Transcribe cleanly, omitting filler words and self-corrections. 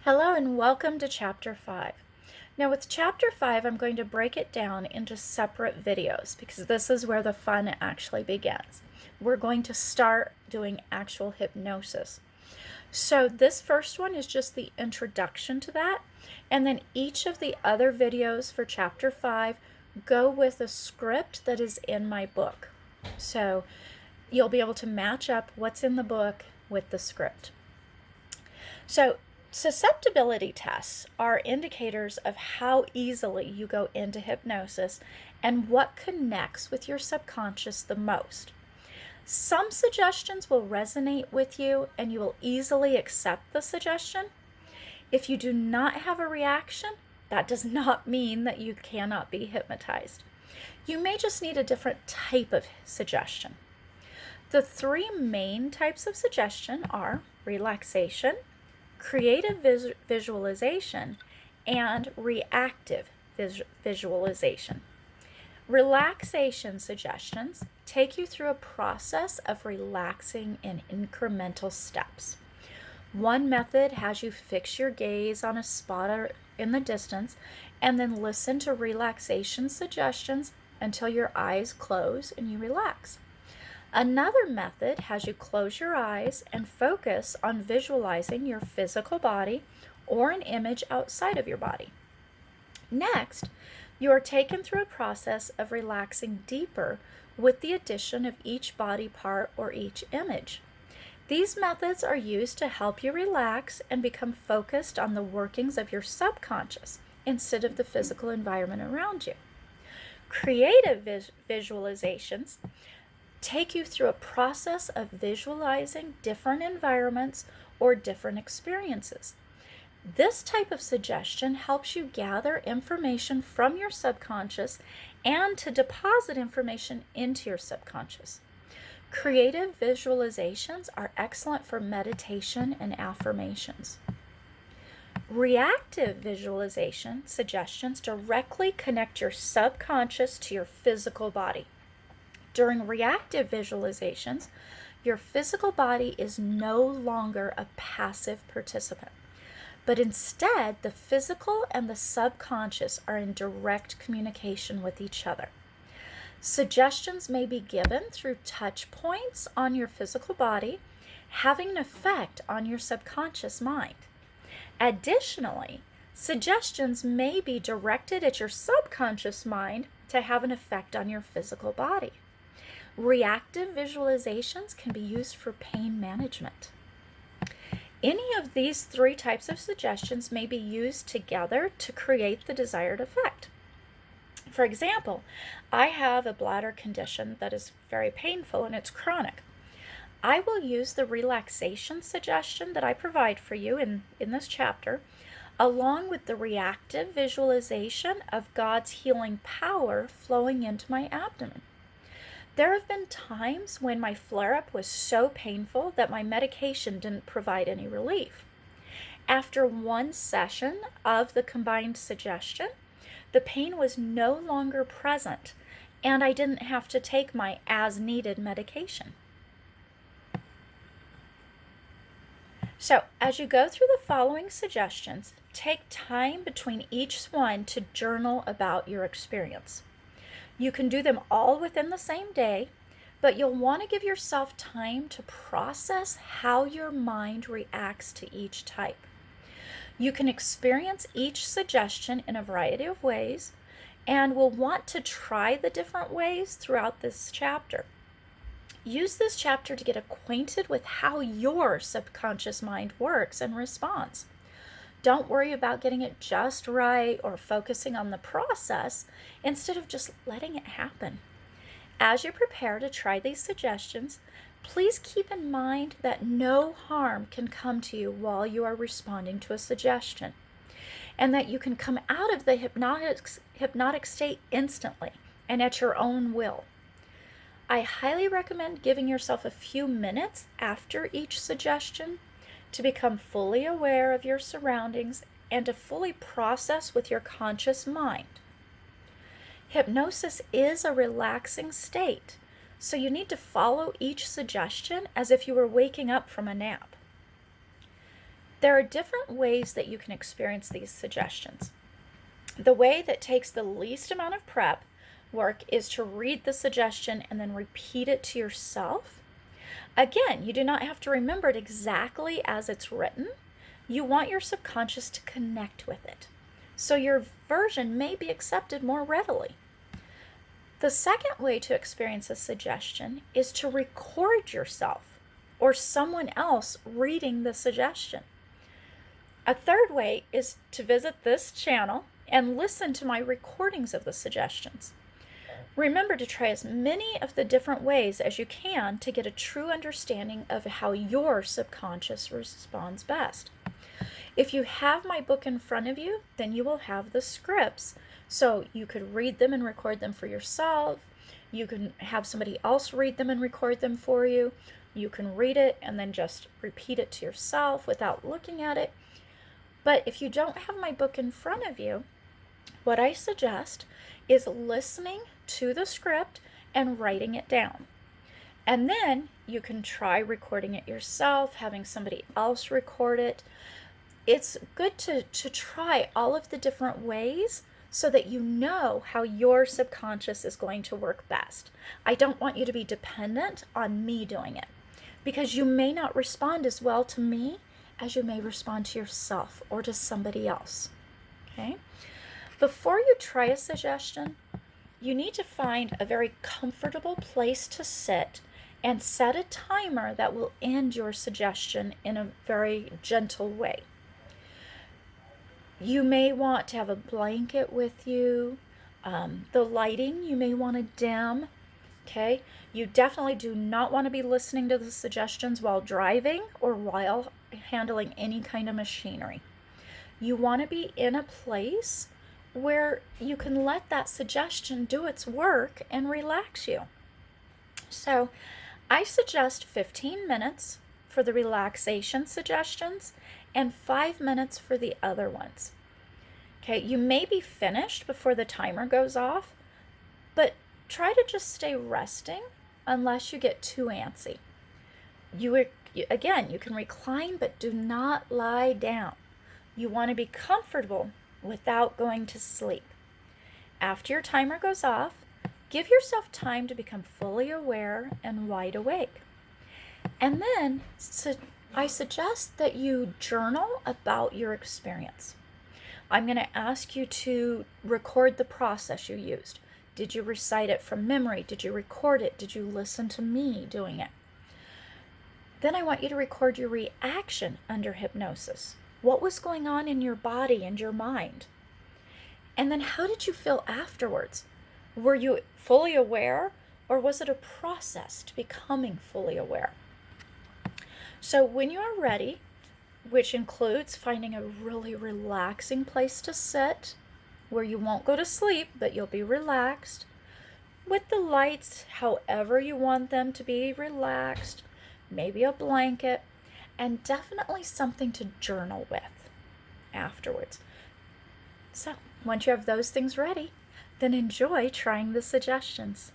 Hello and welcome to Chapter 5. Now with Chapter 5, I'm going to break it down into separate videos because this is where the fun actually begins. We're going to start doing actual hypnosis. So this first one is just the introduction to that, and then each of the other videos for Chapter 5 go with a script that is in my book. So you'll be able to match up what's in the book with the script. So susceptibility tests are indicators of how easily you go into hypnosis and what connects with your subconscious the most. Some suggestions will resonate with you and you will easily accept the suggestion. If you do not have a reaction, that does not mean that you cannot be hypnotized. You may just need a different type of suggestion. The three main types of suggestion are relaxation, creative visualization, and reactive visualization. Relaxation suggestions take you through a process of relaxing in incremental steps. One method has you fix your gaze on a spot in the distance and then listen to relaxation suggestions until your eyes close and you relax. Another method has you close your eyes and focus on visualizing your physical body or an image outside of your body. Next, you are taken through a process of relaxing deeper with the addition of each body part or each image. These methods are used to help you relax and become focused on the workings of your subconscious instead of the physical environment around you. Creative visualizations take you through a process of visualizing different environments or different experiences. This type of suggestion helps you gather information from your subconscious and to deposit information into your subconscious. Creative visualizations are excellent for meditation and affirmations. Reactive visualization suggestions directly connect your subconscious to your physical body. During reactive visualizations, your physical body is no longer a passive participant, but instead the physical and the subconscious are in direct communication with each other. Suggestions may be given through touch points on your physical body, having an effect on your subconscious mind. Additionally, suggestions may be directed at your subconscious mind to have an effect on your physical body. Reactive visualizations can be used for pain management. Any of these three types of suggestions may be used together to create the desired effect. For example, I have a bladder condition that is very painful and it's chronic. I will use the relaxation suggestion that I provide for you in this chapter, along with the reactive visualization of God's healing power flowing into my abdomen. There have been times when my flare-up was so painful that my medication didn't provide any relief. After one session of the combined suggestion, the pain was no longer present, and I didn't have to take my as-needed medication. So, as you go through the following suggestions, take time between each one to journal about your experience. You can do them all within the same day, but you'll want to give yourself time to process how your mind reacts to each type. You can experience each suggestion in a variety of ways and will want to try the different ways throughout this chapter. Use this chapter to get acquainted with how your subconscious mind works and responds. Don't worry about getting it just right or focusing on the process instead of just letting it happen. As you prepare to try these suggestions, please keep in mind that no harm can come to you while you are responding to a suggestion, and that you can come out of the hypnotic state instantly and at your own will. I highly recommend giving yourself a few minutes after each suggestion to become fully aware of your surroundings and to fully process with your conscious mind. Hypnosis is a relaxing state, so you need to follow each suggestion as if you were waking up from a nap. There are different ways that you can experience these suggestions. The way that takes the least amount of prep work is to read the suggestion and then repeat it to yourself. Again, you do not have to remember it exactly as it's written. You want your subconscious to connect with it, so your version may be accepted more readily. The second way to experience a suggestion is to record yourself or someone else reading the suggestion. A third way is to visit this channel and listen to my recordings of the suggestions. Remember to try as many of the different ways as you can to get a true understanding of how your subconscious responds best. If you have my book in front of you, then you will have the scripts. So you could read them and record them for yourself. You can have somebody else read them and record them for you. You can read it and then just repeat it to yourself without looking at it. But if you don't have my book in front of you, what I suggest is listening to the script and writing it down. And then you can try recording it yourself, having somebody else record it. It's good to try all of the different ways so that you know how your subconscious is going to work best. I don't want you to be dependent on me doing it, because you may not respond as well to me as you may respond to yourself or to somebody else. Okay? Before you try a suggestion, you need to find a very comfortable place to sit and set a timer that will end your suggestion in a very gentle way. You may want to have a blanket with you. The lighting you may want to dim. Okay? You definitely do not want to be listening to the suggestions while driving or while handling any kind of machinery. You want to be in a place where you can let that suggestion do its work and relax you. So I suggest 15 minutes for the relaxation suggestions and 5 minutes for the other ones. Okay, you may be finished before the timer goes off, but try to just stay resting unless you get too antsy. Again, you can recline, but do not lie down. You want to be comfortable without going to sleep. After your timer goes off, give yourself time to become fully aware and wide awake. And then I suggest that you journal about your experience. I'm going to ask you to record the process you used. Did you recite it from memory? Did you record it? Did you listen to me doing it? Then I want you to record your reaction under hypnosis. What was going on in your body and your mind? And then how did you feel afterwards? Were you fully aware, or was it a process to becoming fully aware? So when you are ready, which includes finding a really relaxing place to sit where you won't go to sleep, but you'll be relaxed, with the lights however you want them to be relaxed, maybe a blanket, and definitely something to journal with afterwards. So once you have those things ready, then enjoy trying the suggestions.